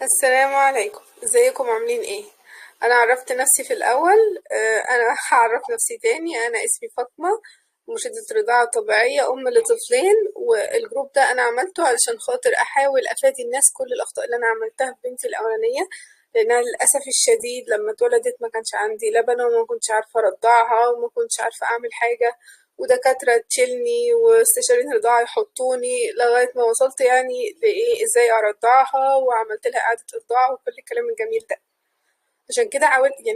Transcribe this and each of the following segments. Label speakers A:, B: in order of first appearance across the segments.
A: السلام عليكم، ازيكم عاملين ايه؟ انا عرفت نفسي في الاول. انا هعرف نفسي تاني. انا اسمي فاطمة، مرشدة رضاعة طبيعية، ام لطفلين. والجروب ده انا عملته علشان خاطر احاول افادي الناس كل الاخطاء اللي انا عملتها في بنتي الاولانية، لانها للاسف الشديد لما اتولدت ما كانش عندي لبن وما كنتش عارفة ارضعها وما كنتش عارفة اعمل حاجة، ودكاترة تشيلني واستشارين رضاعة يحطوني لغاية ما وصلت يعني لإيه ازاي أرضعها، وعملت لها إعادة إرضاع وكل الكلام الجميل ده. عشان كده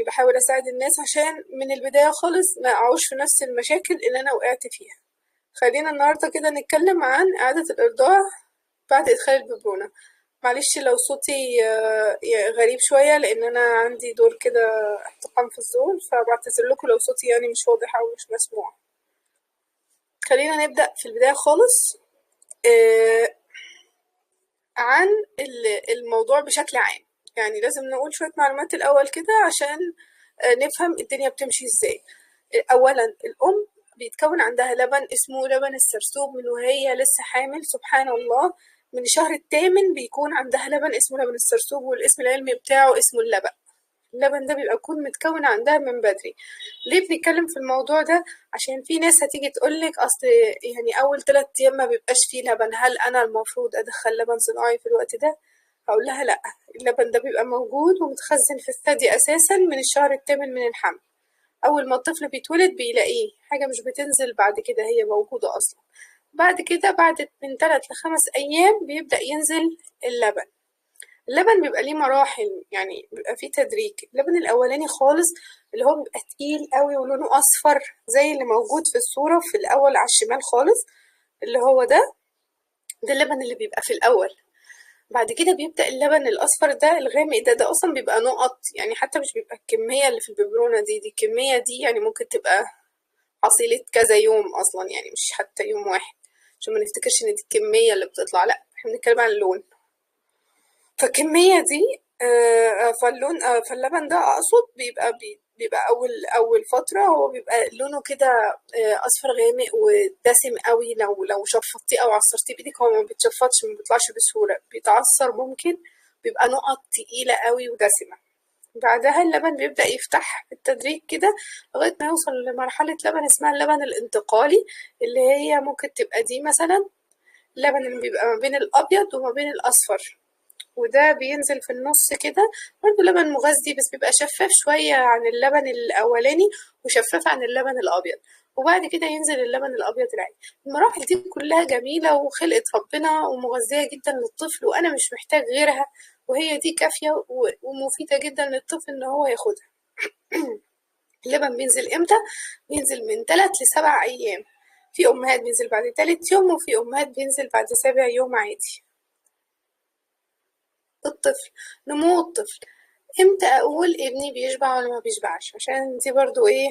A: بحاول أساعد الناس عشان من البداية خالص ما أقعوش في نفس المشاكل اللي أنا وقعت فيها. خلينا النهاردة كده نتكلم عن إعادة الإرضاع بعد إدخال الببرونة. معلش لو صوتي غريب شوية لأن أنا عندي دور كده احتقان في الزور، فبعتذر لكم لو صوتي يعني مش واضح أو مش مسموع. خلينا نبدأ في البداية خالص. آه، عن الموضوع بشكل عام. يعني لازم نقول شوية معلومات الأول كده عشان نفهم الدنيا بتمشي ازاي. أولا الأم بيتكون عندها لبن اسمه لبن السرسوب من وهي لسه حامل، سبحان الله. من الشهر الثامن بيكون عندها لبن اسمه لبن السرسوب، والاسم العلمي بتاعه اسمه اللبن. اللبن ده بيبقى يكون متكون عندها من بدري. ليه بنتكلم في الموضوع ده؟ عشان في ناس هتيجي تقولك اصل يعني اول 3 ايام ما بيبقاش فيه لبن، هل انا المفروض ادخل لبن صناعي في الوقت ده؟ هقول لها لا، اللبن ده بيبقى موجود ومتخزن في الثدي اساسا من الشهر الثامن من الحمل. اول ما الطفل بيتولد بيلاقيه، حاجة مش بتنزل بعد كده، هي موجودة اصلا. بعد كده بعد من 3 ل5 ايام بيبدأ ينزل اللبن. اللبن بيبقى ليه مراحل، يعني بيبقى فيه تدريج. اللبن الأولاني خالص اللي هو بيبقى تقيل قوي ولونه أصفر زي اللي موجود في الصورة في الأول على الشمال خالص، اللي هو ده اللبن اللي بيبقى في الأول. بعد كده بيبدأ اللبن الأصفر ده الغامق ده أصلا بيبقى نقط، يعني حتى مش بيبقى الكمية اللي في الببرونة دي الكمية دي يعني ممكن تبقى حصيلة كذا يوم أصلا، يعني مش حتى يوم واحد، عشان ما نفتكرش إن دي الكمية اللي بتطلع، لأ احنا بنتكلم عن اللون. فالكمية دي فاللون فاللبن ده أقصد بيبقى أول فترة هو بيبقى لونه كده أصفر غامق ودسم قوي. لو شفطتيه أو عصرتيه بإيدك هو ما بيتشفطش، ما بيطلعش بسهولة، بيتعصر ممكن، بيبقى نقط تقيلة قوي ودسمة. بعدها اللبن بيبدأ يفتح بالتدريج كده لغاية ما يوصل لمرحلة لبن اسمها اللبن الانتقالي، اللي هي ممكن تبقى دي مثلا اللبن اللي بيبقى ما بين الأبيض وما بين الأصفر، وده بينزل في النص كده. برضه لبن مغذي بس بيبقى شفاف شوية عن اللبن الأولاني وشفاف عن اللبن الأبيض، وبعد كده ينزل اللبن الأبيض العادي. المراحل دي كلها جميلة وخلقة ربنا ومغذية جدا للطفل، وأنا مش محتاج غيرها، وهي دي كافية ومفيدة جدا للطفل إن هو ياخدها. اللبن بينزل إمتى؟ بينزل من 3 ل7 أيام. في أمهات بينزل بعد تالت يوم، وفي أمهات بينزل بعد 7 يوم عادي. الطفل، نمو الطفل، امتى اقول ابني بيشبع ولا ما بيشبعش؟ عشان دي برضو ايه،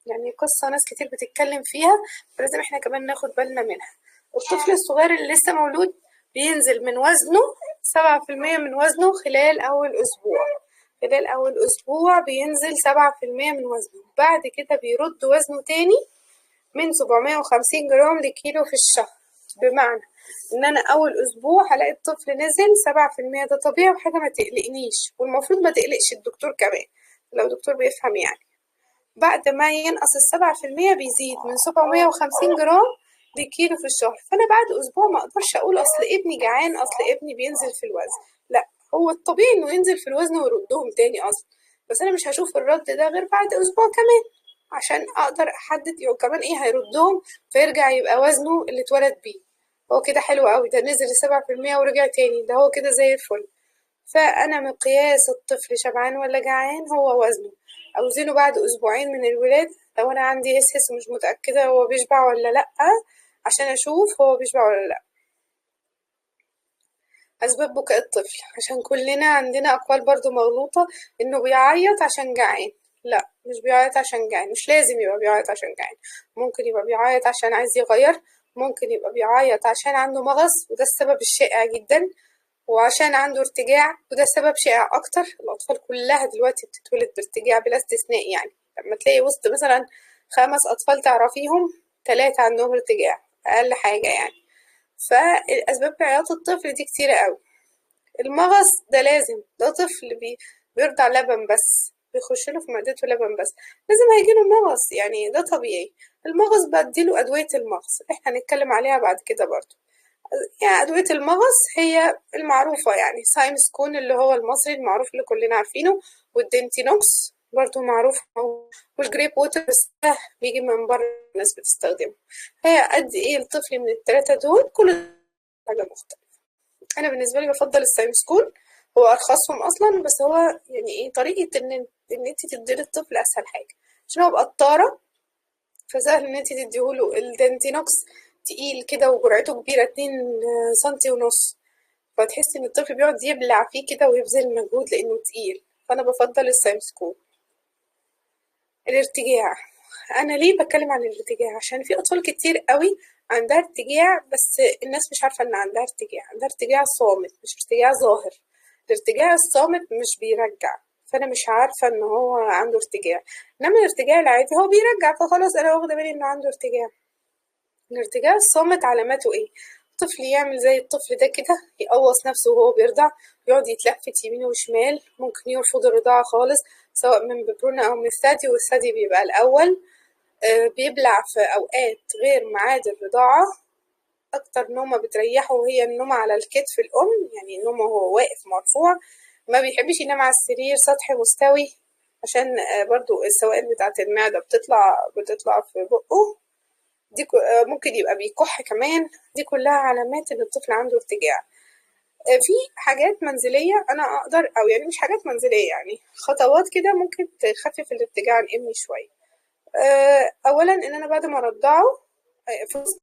A: يعني قصة ناس كتير بتتكلم فيها، فلازم احنا كمان ناخد بالنا منها. الطفل الصغير اللي لسه مولود بينزل من وزنه 7% من وزنه خلال أول أسبوع. خلال أول أسبوع بينزل 7% من وزنه، بعد كده بيرد وزنه تاني من 750 جرام لكيلو في الشهر. بمعنى ان انا اول اسبوع هلاقي الطفل نزل 7%، ده طبيعي وحاجة ما تقلقنيش، والمفروض ما تقلقش الدكتور كمان لو دكتور بيفهم يعني. بعد ما ينقص ال7% بيزيد من 750 جرام لكيلو في الشهر. فانا بعد اسبوع ما اقدرش اقول اصل ابني جعان، اصل ابني بينزل في الوزن، لا، هو الطبيعي انه ينزل في الوزن ويردهم تاني اصلا، بس انا مش هشوف الرد ده غير بعد اسبوع كمان عشان اقدر احدد يوم كمان ايه هيردهم، فيرجع يبقى وزنه اللي اتولد بيه. هو كده حلو قوي، ده نزل 7% ورجع تاني، ده هو كده زي الفل. فأنا مقياس الطفل شبعان ولا جعان هو وزنه. أوزنه بعد أسبوعين من الولادة لو أنا عندي هس مش متأكدة هو بيشبع ولا لأ، عشان أشوف هو بيشبع ولا لأ. أسباب بكاء الطفل، عشان كلنا عندنا أقوال برضو مغلوطة إنه بيعيط عشان جعان. لا، مش بيعيط عشان جعان، مش لازم يبقى بيعيط عشان جعان. ممكن يبقى بيعيط عشان عايز يغير، ممكن يبقى بيعيط عشان عنده مغص وده السبب الشائع جدا، وعشان عنده ارتجاع وده سبب شائع أكتر. الأطفال كلها دلوقتي بتتولد بارتجاع بلا استثناء، يعني لما تلاقي وسط مثلا 5 أطفال تعرفيهم 3 عندهم ارتجاع أقل حاجة يعني. فالأسباب عياط الطفل دي كتيرة قوي. المغص ده لازم، ده طفل بيرضع لبن بس، بيخش له في معدته لبن بس، لازم هيجيله مغص، يعني ده طبيعي. المغص بديله أدوية المغص احنا هنتكلم عليها بعد كده برضو. يعني أدوية المغص هي المعروفة، يعني سايمسكون اللي هو المصري المعروف اللي كلنا عارفينه، والدنتينوكس برضو معروف، والجريب ووتر بس ده بيجي من بره الناس بتستخدمه. هي قد ايه الطفل من التلاتة دول كل حاجة مختلفة. أنا بالنسبة لي بفضل السايمسكون، هو أرخصهم أصلا، بس هو يعني ايه طريقة إن انت تدي للطفل أسهل حاجة، عشان هو بقطارة، فسهل إن انت تديهوله. الدنتينوكس تقيل كده وجرعته كبيرة 2 سنتي ونص، فتحسي إن الطفل بيقعد يبلع فيه كده ويبذل مجهود لإنه تقيل، فأنا بفضل السايمسكون. الارتجاع، أنا ليه بتكلم عن الارتجاع؟ عشان في أطفال كتير قوي عندها ارتجاع، بس الناس مش عارفة إن عندها ارتجاع، عندها ارتجاع صامت مش ارتجاع ظاهر. الارتجاع الصامت مش بيرجع، فأنا مش عارفة إن هو عنده ارتجاع، إنما الارتجاع العادي هو بيرجع، فخلاص أنا واخدة بالي إنه عنده ارتجاع. الارتجاع الصامت علاماته ايه؟ طفل يعمل زي الطفل ده كده، يقوص نفسه وهو بيرضع، يقعد يتلفت يمين وشمال، ممكن يرفض الرضاعة خالص، سواء من ببرونة أو من الثدي، والثدي بيبقى الأول. بيبلع في أوقات غير ميعاد الرضاعة. أكتر نومة بتريحه هي النومة على الكتف الأم، يعني نومه وهو واقف مرفوع، ما بيحبش ينام على السرير سطح مستوي، عشان برضو السوائل بتاعة المعدة بتطلع في بقه. ممكن يبقى بيكح كمان. دي كلها علامات إن الطفل عنده ارتجاع. في حاجات منزلية أنا أقدر، أو يعني مش حاجات منزلية، يعني خطوات كده ممكن تخفف الارتجاع عن ابني شوية. أولا إن أنا بعد ما أرضعه، في وسط،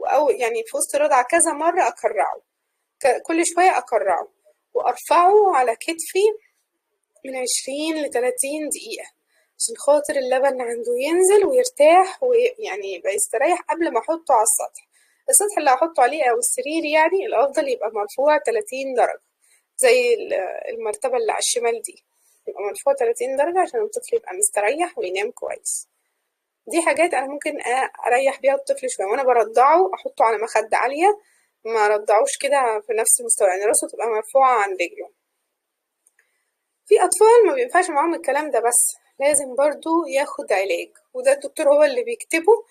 A: أو يعني في وسط الرضعة كذا مرة أكرعه، كل شوية أكرعه وأرفعه على كتفي من 20 ل30 دقيقة، عشان خاطر اللبن عنده ينزل ويرتاح، ويعني يبقى يستريح قبل ما أحطه على السطح. السطح اللي هحطه عليه أو السرير يعني الأفضل يبقى مرفوع 30 درجة، زي المرتبة اللي على الشمال دي، يبقى مرفوع 30 درجة عشان الطفل يبقى مستريح وينام كويس. دي حاجات أنا ممكن أريح بيها الطفل شوية وأنا برضعه، أحطه على مخدة عالية، ما رضعوش كده في نفس المستوى، يعني راسه تبقى مرفوعة عن رجله. في أطفال ما بينفعش معاهم الكلام ده، بس لازم برضو ياخد علاج، وده الدكتور هو اللي بيكتبه،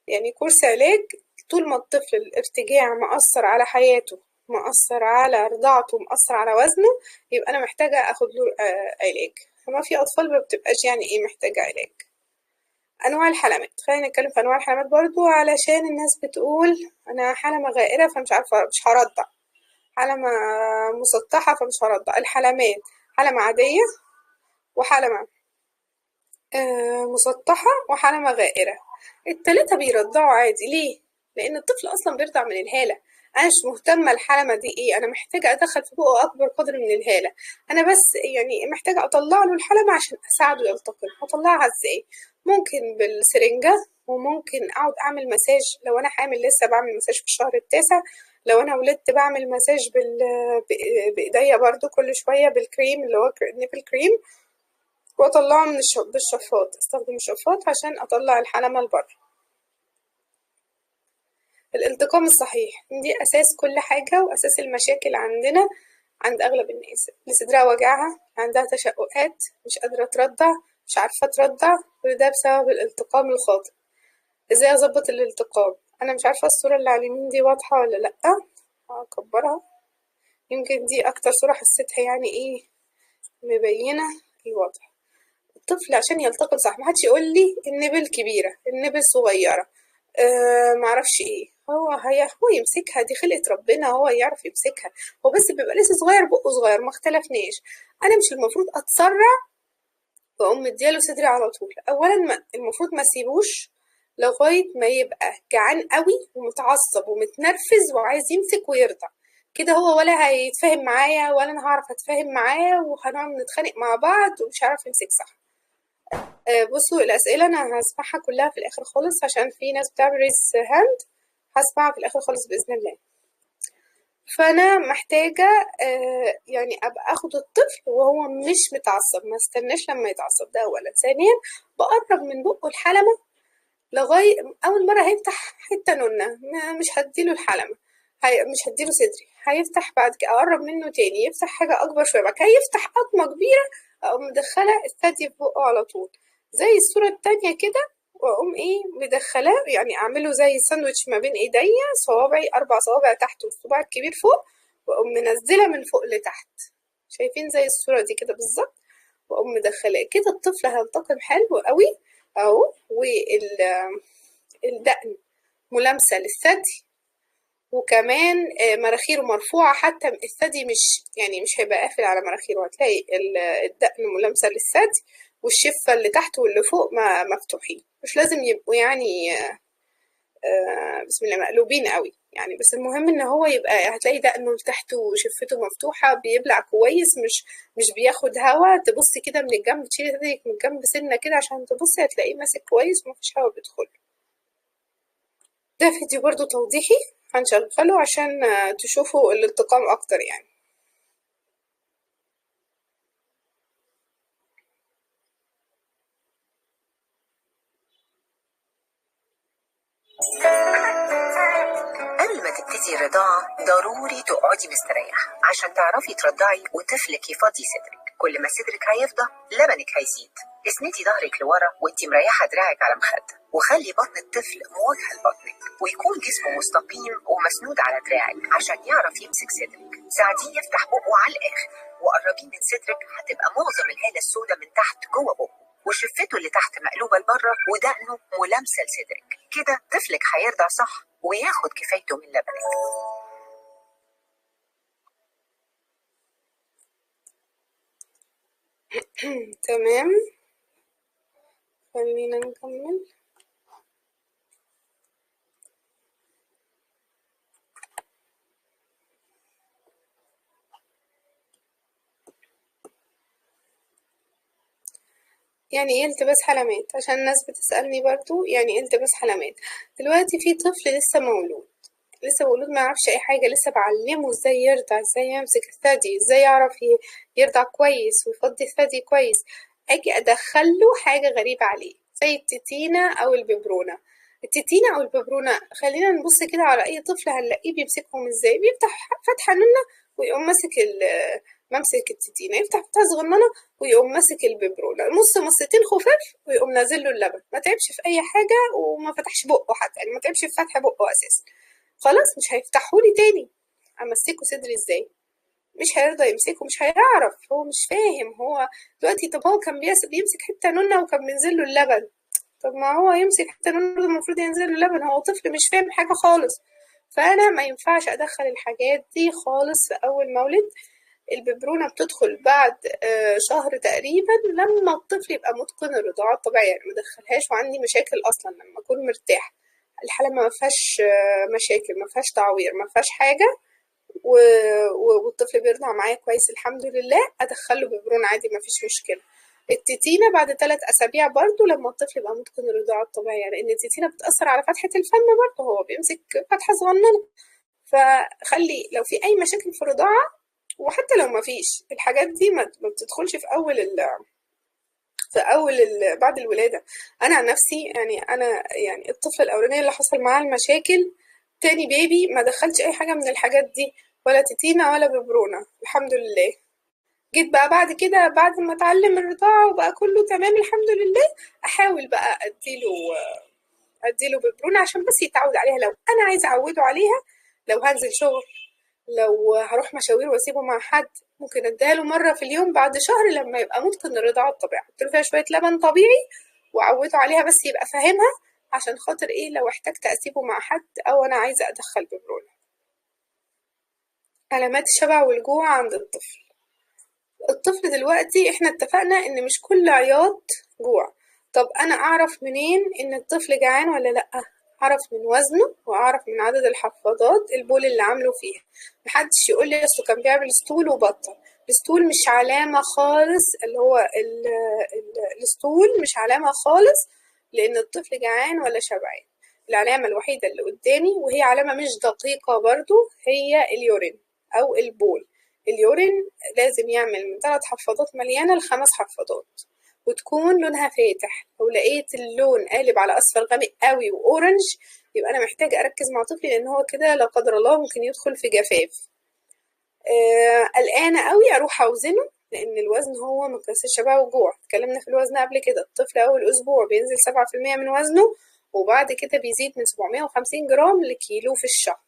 A: يعني كورس علاج. طول ما الطفل الارتجاع مأثر على حياته، مأثر على رضاعته، مأثر على وزنه، يبقى أنا محتاجة أخد له علاج. فما في أطفال ما بتبقاش يعني إيه محتاجة علاج. أنواع الحلمات، خلينا نتكلم في أنواع الحلمات برضو، علشان الناس بتقول أنا حلمة غائرة فمش عارفة مش هرضع، حلمة مسطحة فمش هرضع. الحلمات حلمة عادية، وحلمة مسطحة، وحلمة غائرة. التلاتة بيرضعوا عادي. ليه؟ لأن الطفل أصلا بيرضع من الهالة، أنا مش مهتمة الحلمة دي إيه، أنا محتاجة أدخل في بقه أكبر قدر من الهالة، أنا بس يعني محتاجة أطلع له الحلمة عشان أساعده يلتقم. هطلعها إزاي؟ ممكن بالسرنجة، وممكن أقعد أعمل مساج لو أنا حامل لسه بعمل مساج في الشهر التاسع، لو أنا ولدت بعمل مساج بإيديا برضو كل شوية بالكريم اللي هو نيبل كريم، واطلعه من بالشفاط، استخدم الشفاط عشان اطلع الحلمة لبره. الالتقام الصحيح دي اساس كل حاجة، واساس المشاكل عندنا عند اغلب الناس، اللي صدرها وجعها، عندها تشققات، مش قادرة ترضع، مش عارفة ترضع، كل ده بسبب الالتقام الخاطئ. ازاي اظبط الالتقام؟ انا مش عارفة الصورة اللي على اليمين دي واضحة ولا لأ، هكبرها، يمكن دي اكتر صورة حسيتها يعني ايه مبينة الوضع. الطفل عشان يلتقم صح، محدش يقول لي النبل كبيرة النبل صغيرة، معرفش ايه، هو يمسكها، دي خلقة ربنا، هو يعرف يمسكها، هو بس بيبقى لسه صغير، بقه صغير، ما اختلفناش. انا مش المفروض اتسرع واقوم مدياله صدري على طول. اولا المفروض ما اسيبوش لغاية ما يبقى جعان قوي ومتعصب ومتنرفز وعايز يمسك ويرضع، كده هو ولا هيتفاهم معايا ولا انا هعرف اتفاهم معاه، وهنقعد نتخانق مع بعض ومش هعرف يمسك صح. بصوا الأسئلة أنا هسمعها كلها في الآخر خالص، عشان في ناس بتعمل ريس هاند، هسمعها في الآخر خالص بإذن الله. فأنا محتاجة يعني أبقى أخد الطفل وهو مش متعصب، ما استناش لما يتعصب، ده أولا. ثانيا بقرب من بقه الحلمة لغاية أول مرة هيفتح حتة نونة، مش هديله الحلمة، مش هديله صدري، هيفتح بعد كده اقرب منه تاني يفتح حاجة اكبر شوية، بعد كده يفتح قطمة كبيرة، اقوم مدخلة الثدي في بقه على طول زي الصورة التانية كده، واقوم ايه مدخلاه، يعني اعمله زي ساندوتش ما بين ايديا، صوابعي 4 صوابع تحت والصباع الكبير فوق، واقوم منزلة من فوق لتحت، شايفين زي الصورة دي كده بالظبط، واقوم مدخلاه كده الطفل هيلتقم حلو قوي اهو. والدقن ملامسة للثدي، وكمان مناخيره مرفوعة، حتى الثدي مش هيبقى قافل على مناخيره، هتلاقي الدقن ملامسة للثدي، والشفة اللي تحت واللي فوق مفتوحين، مش لازم يبقوا يعني بسم الله مقلوبين قوي يعني، بس المهم ان هو يبقى هتلاقي دقنه لتحت وشفته مفتوحة، بيبلع كويس، مش بياخد هوا، تبصي كده من الجنب، تشيلي ثديك من الجنب سنة كده عشان تبصي هتلاقيه ماسك كويس ومفيش هوا بيدخل. ده فيديو برضو توضيحي هنشغله عشان تشوفوا الالتقام اكتر يعني.
B: قبل ما تبتدي الرضاعة ضروري تقعدي مستريحة عشان تعرفي ترضعي وطفلك يفضي صدرك. كل ما صدرك هيفضى لبنك هيزيد. اسندي ظهرك لورا وانتي مريحة دراعك على مخدة، وخلي بطن الطفل مواجهة لبطنك، ويكون جسمه مستقيم ومسنود على دراعك عشان يعرف يمسك صدرك. ساعديه يفتح بقه على الآخر وقربيه من صدرك، هتبقى معظم الهالة السوداء من تحت جوه بقه، وشفته اللي تحت مقلوبة لبره، ودقنه ملامسة لصدرك. كده طفلك هيرضع صح وياخد كفايته من لبنك.
A: تمام، خلينا نكمل. يعني ايه التباس حلمات؟ عشان الناس بتسألني برضو يعني ايه التباس حلمات. دلوقتي في طفل لسه مولود ما يعرفش اي حاجة، لسه بعلمه ازاي يرضع، ازاي يمسك الثدي، ازاي يعرف يرضع كويس ويفضي الثدي كويس، اجي ادخله حاجة غريبة عليه زي التتينة او الببرونة. التتينة او الببرونة، خلينا نبص كده على اي طفل هنلاقيه بيمسكهم ازاي، بيفتح فتحة نونة ويقوم ماسك ممسك التتينة، يفتح فتحة صغننة ويقوم ماسك الببرونة، مصتين خفاف ويقوم نازل له اللبن، ما تعبش في اي حاجة وما فتحش بقه حتى، يعني ما تعبش في فتح بقه اساسا. خلاص مش هيفتحولي تاني، امسكه صدري ازاي؟ مش هيرضى يمسكه، مش هيعرف، هو مش فاهم. هو دلوقتي طب هو كان بيمسك حته نونه وكان بينزل له اللبن، طب ما هو يمسك حته نونه المفروض ينزل له اللبن، هو طفل مش فاهم حاجه خالص. فانا ما ينفعش ادخل الحاجات دي خالص في اول مولد. الببرونة بتدخل بعد شهر تقريبا، لما الطفل يبقى متقن الرضاعة الطبيعية، يعني مدخلهاش وعندي مشاكل أصلا، لما أكون مرتاح الحالة ما فيهاش مشاكل، ما فيهاش تعوير، ما فيهاش حاجة، والطفل بيرضع معايا كويس الحمد لله، أدخله ببرون عادي ما فيش مشكلة. التتينة بعد 3 أسابيع برضو لما الطفل يبقى متقن الرضاعة الطبيعية، لأن التتينة بتأثر على فتحة الفم برضو، هو بيمسك فتحة صغننة، فخلي لو في أي مشاكل في الرضاعة، وحتى لو ما فيش الحاجات دي ما بتدخلش في بعد الولادة. أنا عن نفسي يعني أنا يعني الطفل الأولانية اللي حصل معاه المشاكل، تاني بيبي ما دخلتش أي حاجة من الحاجات دي، ولا تتينة ولا ببرونة الحمد لله. جيت بقى بعد كده بعد ما اتعلم الرضاعة وبقى كله تمام الحمد لله، احاول بقى اديله ببرونة عشان بس يتعود عليها، لو انا عايزة اعوده عليها، لو هنزل شغل، لو هروح مشاوير واسيبه مع حد، ممكن اديها له مرة في اليوم بعد شهر لما يبقى متقن الرضاعة الطبيعية، احط له فيها شوية لبن طبيعي واعوده عليها بس يبقى فاهمها، عشان خاطر ايه لو احتجت اسيبه مع حد او انا عايزة ادخل ببرونة. علامات الشبع والجوع عند الطفل. الطفل دلوقتي احنا اتفقنا ان مش كل عياط جوع. طب انا اعرف منين ان الطفل جعان ولا لا؟ اعرف من وزنه، واعرف من عدد الحفاضات البول اللي عامله فيها. محدش يقول لي اصله كان بيعمل ستول وبطل، الستول مش علامة خالص، اللي هو الستول مش علامة خالص لان الطفل جعان ولا شبعان. العلامة الوحيدة اللي قدامي وهي علامة مش دقيقة برضو هي اليورين او البول. اليورين لازم يعمل من 3 حفاضات مليانة ل5 حفاضات، وتكون لونها فاتح. لو لقيت اللون قالب على أصفر غامق قوي وأورنج، يبقى انا محتاجة اركز مع طفلي، لان هو كده لا قدر الله ممكن يدخل في جفاف. قلقانة قوي اروح اوزنه، لان الوزن هو مقياس الشبع والجوع. اتكلمنا في الوزن قبل كده، الطفل اول اسبوع بينزل 7% من وزنه، وبعد كده بيزيد من 750 جرام لكيلو في الشهر.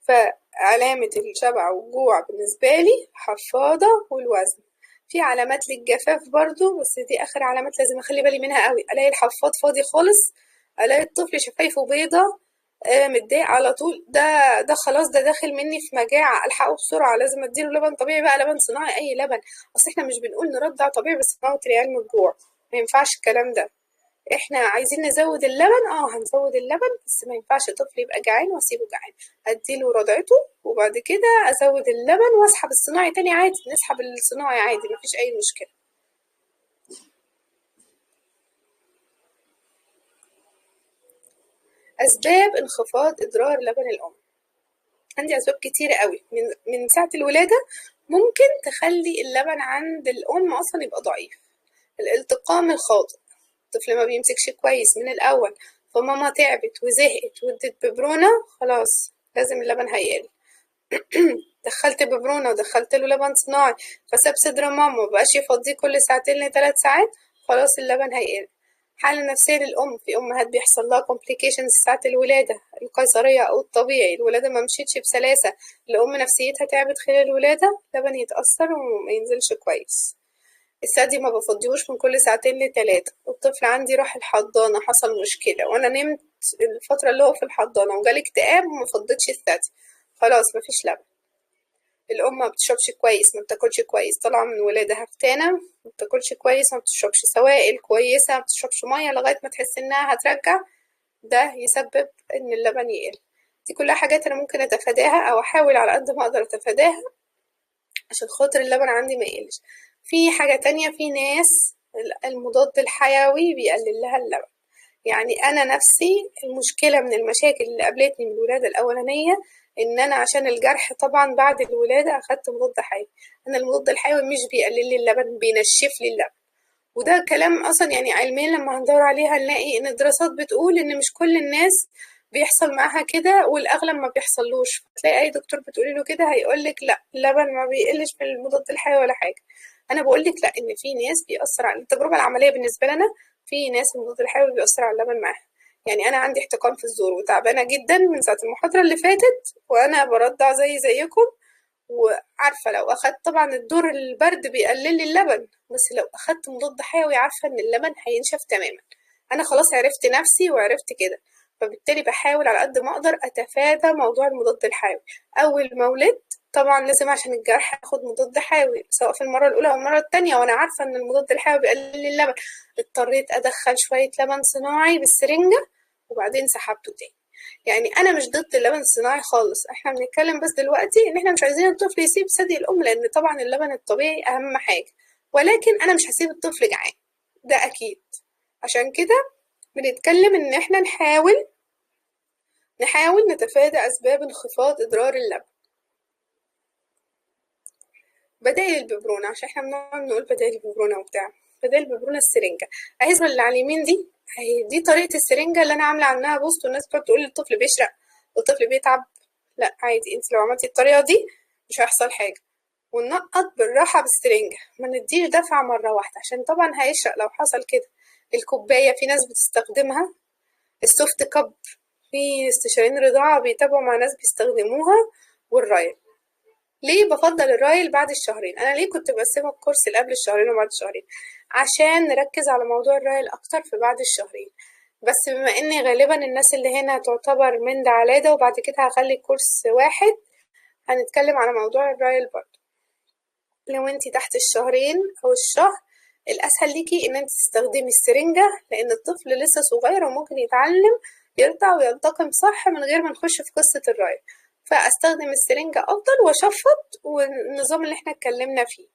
A: فعلامة الشبع والجوع بالنسبة لي حفاضة والوزن. في علامات للجفاف برضو، بس دي آخر علامات لازم أخلي بالي منها قوي. ألاقي الحفاض فاضي خالص، ألاقي الطفل شفايفه بيضة، متضايق على طول، ده خلاص ده داخل مني في مجاعة، ألحقه بسرعة، لازم أديله لبن طبيعي بقى، لبن صناعي أي لبن. أصل إحنا مش بنقول نرضع طبيعي بس نموت العيال من الجوع، ما ينفعش الكلام ده. احنا عايزين نزود اللبن، هنزود اللبن، بس ما ينفعش طفل يبقى جعان واسيبه جعان. اديله رضعته وبعد كده ازود اللبن واسحب الصناعي تاني عادي، نسحب الصناعي عادي مفيش اي مشكلة. اسباب انخفاض ادرار لبن الام، عندي اسباب كتيرة قوي. من ساعة الولادة ممكن تخلي اللبن عند الام اصلا يبقى ضعيف. الالتقام الخاطئ، الطفل ما بيمسكش كويس من الاول، فماما تعبت وزهقت وادت ببرونة، خلاص لازم اللبن هيقل. دخلت ببرونة ودخلت له لبن صناعي فساب صدر ماما مبقاش يفضيه كل ساعتين ل3 ساعات، خلاص اللبن هيقل. حالة نفسية للأم، في أمهات بيحصل لها complications ساعة الولادة، القيصرية أو الطبيعي، الولادة ما مشيتش بسلاسة، الأم نفسيتها تعبت خلال الولادة، لبن يتأثر وما ينزلش كويس. الثدي ما بفضيهوش من كل ساعتين ل3. الطفل عندي راح الحضانة، حصل مشكلة وأنا نمت الفترة اللي هو في الحضانة وجالي اكتئاب وما فضيتش الثدي، خلاص مفيش لبن. الأم ما بتشربش كويس، ما بتاكلش كويس، طالعة من ولادة هفتانة، ما بتاكلش كويس، ما بتشربش سوائل كويسة، ما بتشربش مية لغاية ما تحس إنها هترجع، ده يسبب إن اللبن يقل. دي كلها حاجات أنا ممكن أتفاداها أو أحاول على قد ما أقدر أتفاداها عشان خاطر اللبن عندي ما يقلش. في حاجة تانية، في ناس المضاد الحيوي بيقلل لها اللبن. يعني أنا نفسي المشكلة من المشاكل اللي قابلتني من الولادة الأولانية إن أنا عشان الجرح طبعا بعد الولادة أخدت مضاد حيوي. أنا المضاد الحيوي مش بيقلل لي اللبن، بينشف لي اللبن. وده كلام أصلا يعني علميا لما هندور عليه هنلاقي إن الدراسات بتقول إن مش كل الناس بيحصل معاها كده، والأغلب ما بيحصلوش. تلاقي أي دكتور بتقولي له كده هيقولك لا اللبن ما بيقلش من المضاد الحيوي ولا حاجة. أنا بقولك لا، إن في ناس بيأثر على التجربة العملية بالنسبة لنا، في ناس المضاد الحيوي بيأثر على اللبن معاها. يعني أنا عندي احتقان في الزور وتعبانة جدا من ساعة المحاضرة اللي فاتت وأنا برضع زيكم، وعارفة لو أخدت طبعا الدور البرد بيقلل لي اللبن، بس لو أخدت مضاد حيوي عارفة إن اللبن هينشف تماما. أنا خلاص عرفت نفسي وعرفت كده، فبالتالي بحاول على قد ما أقدر أتفادى موضوع المضاد الحيوي. أول ما ولدت طبعا لازم عشان الجرح أخد مضاد حيوي سواء في المرة الأولى أو المرة التانية، وأنا عارفة إن المضاد الحيوي بيقلل لي اللبن، اضطريت أدخل شوية لبن صناعي بالسرنجة وبعدين سحبته تاني. يعني انا مش ضد اللبن الصناعي خالص، احنا بنتكلم بس دلوقتي ان احنا مش عايزين الطفل يسيب ثدي الام، لان طبعا اللبن الطبيعي اهم حاجة، ولكن انا مش هسيب الطفل جعان، ده اكيد. عشان كده بنتكلم ان احنا نحاول نتفادى اسباب انخفاض ادرار اللبن. بدائل الببرونة، عشان احنا بنقعد نقول بدائل الببرونة وبتاع، بدائل الببرونة السرنجة اهي اللي على اليمين دي، اهي دي طريقة السرنجة اللي انا عاملة عنها بوست، والناس بتقعد تقول الطفل بيشرق والطفل بيتعب. لا عادي، انت لو عملتي الطريقة دي مش هيحصل حاجة. وننقط بالراحة بالسرنجة، ما نديش دفعة مرة واحدة عشان طبعا هيشرق لو حصل كده. الكوباية في ناس بتستخدمها، السوفت كاب في استشاريين رضاعة بيتابعوا مع ناس بيستخدموها، والرايل. ليه بفضل الرايل بعد الشهرين؟ انا ليه كنت بقسمه الكورس اللي قبل الشهرين وبعد الشهرين؟ عشان نركز على موضوع الرايل اكتر في بعد الشهرين. بس بما اني غالبا الناس اللي هنا تعتبر من ده على ده، وبعد كده هخلي كورس واحد هنتكلم على موضوع الرايل برضه. لو انتي تحت الشهرين او الشهر الاسهل ليكي ان انتي تستخدمي السرنجة، لان الطفل لسه صغير وممكن يتعلم يرضع ويلتقم صح من غير ما نخش في قصة الرايل، فاستخدم السرنجة افضل واشفط، والنظام اللي احنا اتكلمنا فيه.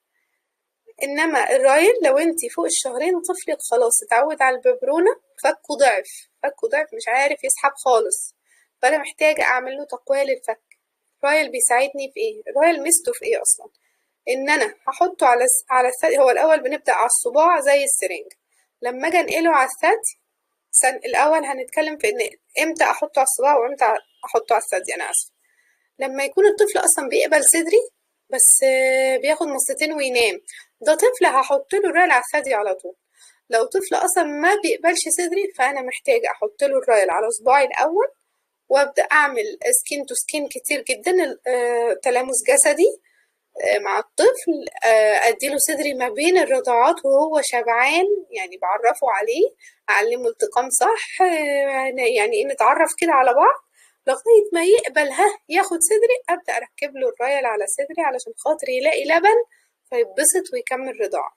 A: انما الرايل لو انتي فوق الشهرين طفلك خلاص اتعود على الببرونة، فكه ضعف مش عارف يسحب خالص، فانا محتاجة اعمل له تقوية للفك. الرايل بيساعدني في ايه؟ الرايل ميزته في ايه اصلا؟ ان انا هحطه على الثدي. هو الاول بنبدأ على الصباع زي السرنجة، لما اجي انقله على الثدي الأول هنتكلم في إن إمتى أحطه على الصباع وإمتى أحطه على الثدي. أنا آسفة. لما يكون الطفل أصلا بيقبل صدري بس بياخد مصتين وينام، ده طفل هحط له الرايل على الثدي على طول. لو طفل أصلا ما بيقبلش صدري فأنا محتاجة أحط له الرايل على صباعي الأول، وأبدأ أعمل سكين تو سكين كتير جدا، تلامس جسدي مع الطفل، أديله صدري ما بين الرضاعات وهو شبعان، يعني بعرفه عليه، أعلمه التقام صح، يعني إيه، نتعرف كده على بعض لغاية ما يقبل ياخد صدري. أبدأ أركب له الرايل على صدري علشان خاطر يلاقي لبن فيتبسط ويكمل رضاعة.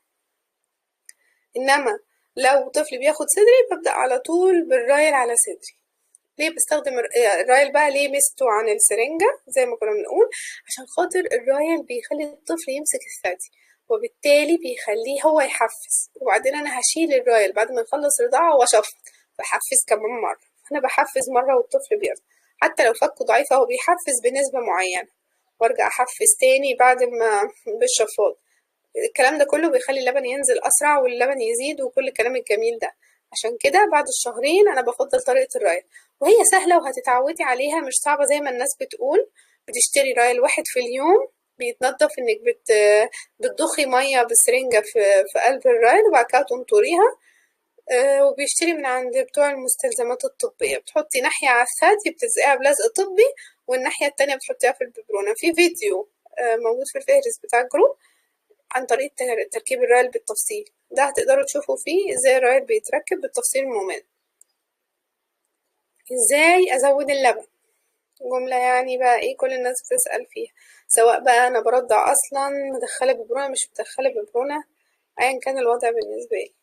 A: إنما لو طفل بياخد صدري ببدأ على طول بالرايل على صدري. ليه بستخدم الرايل بقى؟ ليه ميزته عن السرنجة زي ما كنا بنقول؟ عشان خاطر الرايل بيخلي الطفل يمسك الثدي، وبالتالي بيخليه هو يحفز، وبعدين أنا هشيل الرايل بعد ما يخلص رضاعة وأشفط، بحفز كمان مرة. أنا بحفز مرة والطفل بيرضع، حتى لو فكه ضعيف هو بيحفز بنسبة معينة، وارجع أحفز تاني بعد ما بالشفاط. الكلام ده كله بيخلي اللبن ينزل أسرع واللبن يزيد وكل الكلام الجميل ده. عشان كده بعد الشهرين أنا بفضل طريقة الرايل، وهي سهلة وهتتعودي عليها، مش صعبة زي ما الناس بتقول. بتشتري رايل واحد في اليوم، بيتنضف انك بتضخي مية بسرنجة في قلب الرايل وبعد كده تنطريها. وبيشتري من عند بتوع المستلزمات الطبية، بتحطي ناحية على الثدي بتلزقيها بلزق طبي، والناحية التانية بتحطيها في الببرونة. في فيديو موجود في الفهرس بتاع الجروب عن طريقة تركيب الرايل بالتفصيل، ده هتقدروا تشوفوا فيه ازاي الرايل بيتركب بالتفصيل الممل. ازاي ازود اللبن؟ جملة يعني بقى ايه كل الناس بتسأل فيها، سواء بقى انا برضع اصلا، مدخلة ببرونة مش مدخلة ببرونة، ايا كان الوضع بالنسبة لي.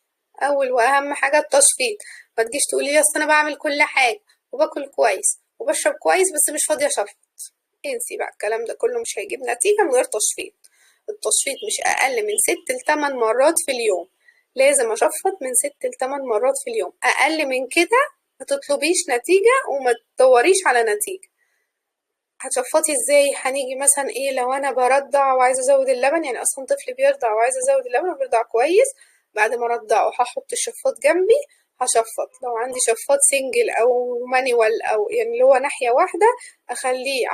A: اول واهم حاجة التشفيط. ما تجيش تقولي لي اصل انا بعمل كل حاجة وباكل كويس وبشرب كويس بس مش فاضية اشفط. انسي بقى الكلام ده كله، مش هيجيب نتيجة من غير تشفيط. التشفيط مش أقل من 6 ل8 مرات في اليوم، لازم أشفط من 6 ل8 مرات في اليوم. أقل من كده ما تطلبيش نتيجة وما تدوريش على نتيجة. هتشفطي ازاي؟ هنيجي مثلا ايه، لو انا برضع وعايزه ازود اللبن، يعني اصلا طفل بيرضع وعايزه ازود اللبن وبيرضع كويس، بعد ما ارضعه هحط الشفاط جنبي هشفط. لو عندي شفاط سنجل او مانيوال او يعني اللي هو ناحيه واحده، اخليه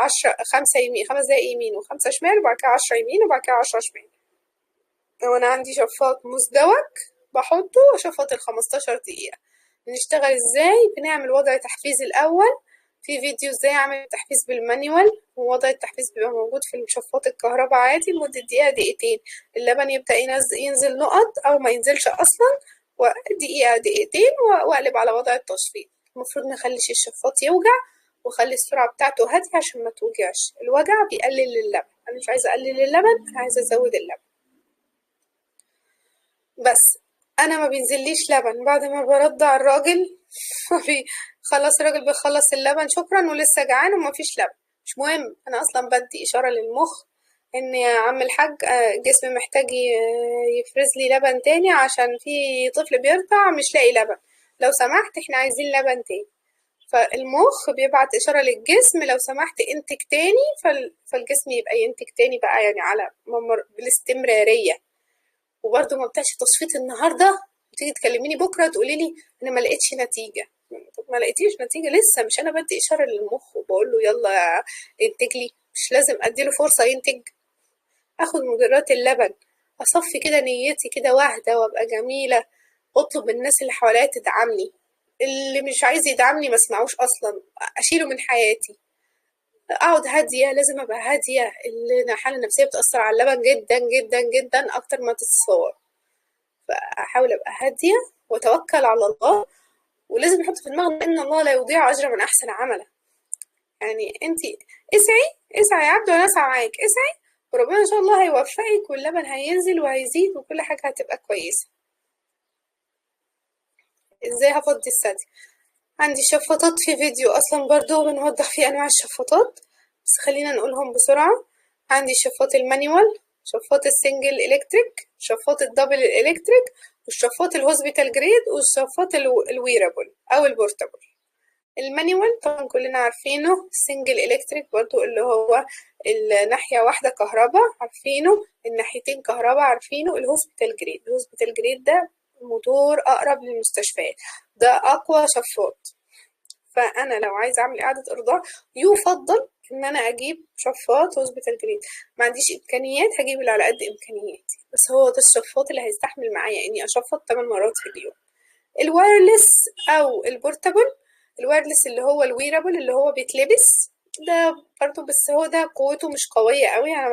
A: 5 يمين 5 دقايق يمين و5 شمال وبعد كده 10 يمين وبعد كده 10 شمال. لو انا عندي شفاط مزدوج بحطه واشفط ال15 دقيقة. بنشتغل ازاي؟ بنعمل وضع تحفيز الاول، في فيديو ازاي اعمل تحفيز بالمانيوال، ووضع التحفيز بيبقى موجود في الشفاط الكهرباء عادي لمدة دقيقة دقيقتين. اللبن يبدأ ينزل نقط او ما ينزلش اصلا، ودقيقة دقيقتين واقلب على وضع التشفيط. المفروض مخليش الشفاط يوجع، وخلي السرعة بتاعته هادية عشان ما توجعش. الوجع بيقلل اللبن، انا مش عايزة اقلل اللبن، انا عايزة ازود اللبن بس. انا ما بينزليش لبن بعد ما برضع الراجل خلاص الراجل بيخلص اللبن شكرا ولسه جعان ومفيش لبن، مش مهم. انا اصلا بدي اشاره للمخ ان يا عم الحاج جسمي محتاج يفرز لي لبن تاني عشان في طفل بيرضع مش لاقي لبن، لو سمحت احنا عايزين لبن تاني. فالمخ بيبعت اشاره للجسم لو سمحت انتج تاني، فالجسم يبقى ينتج تاني بقى، يعني على بالاستمراريه. وبرضه ما بتاعش تصفيت النهارده وتيجي تكلميني بكره تقولي لي انا ما لقيتش نتيجه. طب ما لقيتيش نتيجه لسه، مش انا بدي اشاره للمخ وبقول له يلا انتج لي؟ مش لازم اديله فرصه ينتج؟ اخد مدرات اللبن، اصفي كده نيتي كده واحده وابقى جميله، اطلب من الناس اللي حواليا تدعمني، اللي مش عايز يدعمني ما اسمعوش اصلا، اشيله من حياتي. اقعد هاديه، لازم ابقى هاديه. الحاله النفسيه بتاثر على اللبن جدا جدا جدا اكتر ما تتصور. فاحاول ابقى هاديه واتوكل على الله، ولازم نحط في دماغنا ان الله لا يضيع اجر من احسن عملا. يعني انت اسعي يا عبد وانا اسعى معاك، اسعي وربنا ان شاء الله هيوفقك واللبن هينزل وهيزيد وكل حاجه هتبقى كويسه. ازاي هفضي الثدي؟ عندي شفاطات في فيديو اصلا برضو بنوضح فيه انواع الشفاطات، بس خلينا نقولهم بسرعه. عندي الشفاط المانيوال، شفاط السنجل الكتريك، شفاط الدبل الكتريك، والشفاط الهوسبيتال جريد، والشفاط الويرابل او البورتابل. المانيوال طبعا كلنا عارفينه، السنجل الكتريك برضو اللي هو الناحية واحدة كهرباء عارفينه، الناحيتين كهرباء عارفينه. الهوسبيتال جريد، الهوسبيتال جريد ده موتور اقرب للمستشفيات، ده أقوى شفاط. فأنا لو عايزة أعمل إعادة إرضاع يفضل إن أنا أجيب شفاط هوسبيتال جريد. ما عنديش إمكانيات هجيب اللي على قد إمكانياتي، بس هو ده الشفاط اللي هيستحمل معايا إني أشفط 8 مرات في اليوم. الوايرلس أو البورتابل، الوايرلس اللي هو الويرابل اللي هو بيتلبس ده برضه، بس هو ده قوته مش قوية قوي، أنا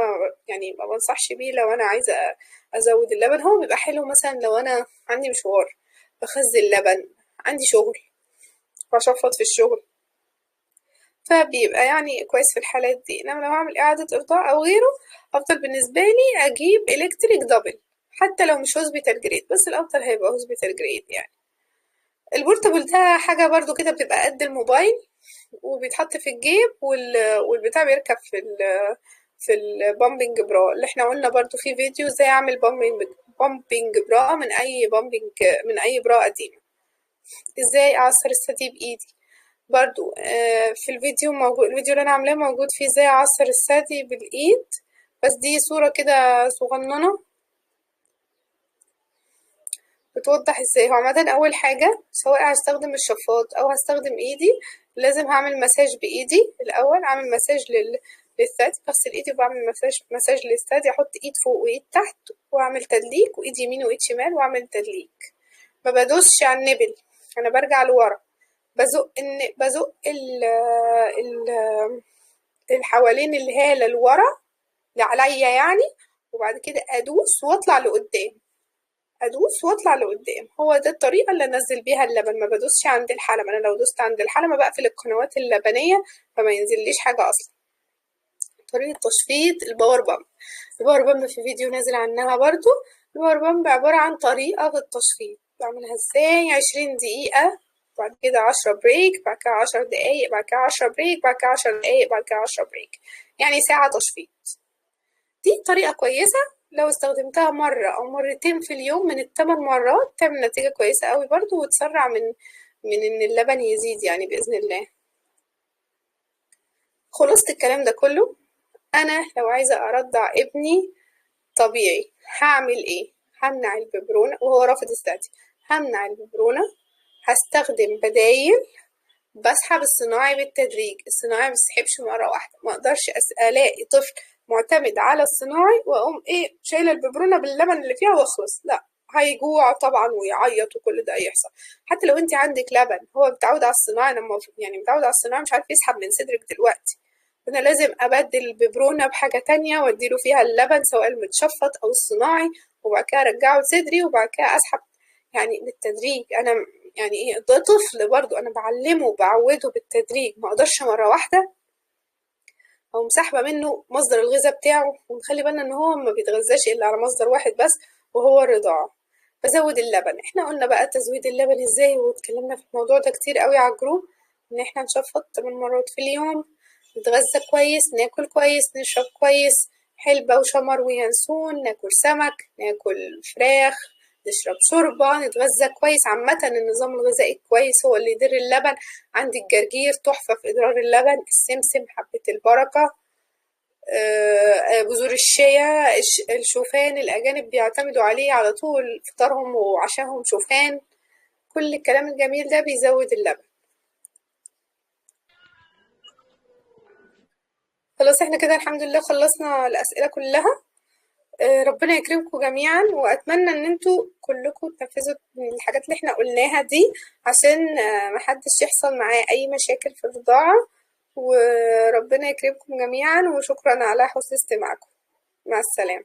A: ما بنصحش بيه لو أنا عايزة أزود اللبن. هو بيبقى حلو مثلا لو أنا عندي مشوار بخزن لبن، عندي شغل بشفط في الشغل، فبيبقى يعني كويس في الحالات دي. انما لو هعمل اعادة ارضاع او غيره، افضل بالنسبة لي اجيب الكتريك دبل حتى لو مش هوسبيتال جريد، بس الافضل هيبقى هوسبيتال جريد يعني. البورتابل ده حاجة برضو كده بتبقى قد الموبايل وبيتحط في الجيب، والبتاع بيركب في البامبنج برا اللي احنا قلنا برضو في فيديو ازاي اعمل بامبنج برا من اي برا قديمة. ازاي اعصر الثدي بايدي برضو في الفيديو موجود، الفيديو اللي انا عاملاه موجود فيه ازاي اعصر الثدي بالايد، بس دي صورة كده صغننة بتوضح ازاي. هو عامة اول حاجة سواء هستخدم الشفاط او هستخدم ايدي لازم هعمل مساج بايدي الاول، اعمل مساج للثدي، بغسل ايدي وبعمل مساج للثدي، احط ايد فوق وايد تحت واعمل تدليك، وايد يمين وايد شمال واعمل تدليك. ما بدوسش على النبل، انا برجع لورا، بزق ال الحوالين الهالة لورا عليا يعني، وبعد كده ادوس واطلع لقدام، ادوس واطلع لقدام. هو ده الطريقة اللي انزل بيها اللبن، ما بدوسش عند الحلمة. انا لو دوست عند الحلمة بقفل القنوات اللبنية فما ينزليش حاجة اصلا. طريقة تشفيط الباور بامب، الباور بامب في فيديو نازل عنها برضو. الباور بامب عبارة عن طريقة في التشفيط، بعملها ازاي؟ 20 دقيقة، بعد كده 10 بريك، بعد كده 10 دقايق، بعد كده 10 بريك، بعد كده 10 دقايق، بعد كده 10 بريك، يعني ساعة تشفيط. دي طريقة كويسة لو استخدمتها مرة أو مرتين في اليوم من ال8 مرات تعمل نتيجة كويسة قوي برضو، وتسرع من إن اللبن يزيد يعني بإذن الله. خلاصة الكلام ده كله، أنا لو عايزة أرضع ابني طبيعي هعمل إيه؟ همنع الببرونة وهو رافض الثدي، همنع الببرونة، هستخدم بدايل، بسحب الصناعي بالتدريج. الصناعي مبيسحبش مرة واحدة، مقدرش ألاقي طفل معتمد على الصناعي وأقوم شايلة الببرونة باللبن اللي فيها واخلص، لأ هيجوع طبعا ويعيط وكل ده يحصل. حتى لو انت عندك لبن هو متعود على الصناعي، لما يعني متعود على الصناعي مش عارف يسحب من صدرك دلوقتي، أنا لازم أبدل الببرونة بحاجة تانية وأديله فيها اللبن سواء المتشفط أو الصناعي، وبعد كده أرجعه لصدري وبعد كده أسحب يعني بالتدريج. أنا يعني إيه، ده طفل برضو أنا بعلمه وبعوده بالتدريج، ما أقدرش مرة واحدة أو مسحبة منه مصدر الغذاء بتاعه. ونخلي بالنا إن هو ما بيتغذاش إلا على مصدر واحد بس وهو الرضاعة. بزود اللبن، احنا قلنا بقى تزويد اللبن ازاي واتكلمنا في الموضوع ده كتير قوي على الجروب، ان احنا نشفط 8 مرات في اليوم، نتغذى كويس، ناكل كويس، نشرب كويس، حلبة وشمر وينسون، ناكل سمك، ناكل فراخ، نشرب شوربة، نتغذى كويس. عامة النظام الغذائي الكويس هو اللي يدر اللبن. عندي الجرجير تحفة في إدرار اللبن، السمسم، حبة البركة، بذور الشيا، الشوفان، الأجانب بيعتمدوا عليه على طول فطارهم وعشاهم شوفان. كل الكلام الجميل ده بيزود اللبن. خلاص احنا كده الحمد لله خلصنا الأسئلة كلها. ربنا يكرمكم جميعا، وأتمنى ان انتوا كلكم تنفذوا الحاجات اللي احنا قلناها دي عشان محدش يحصل معاه أي مشاكل في الرضاعة. وربنا يكرمكم جميعا، وشكرا على حسن استماعكم. مع السلامة.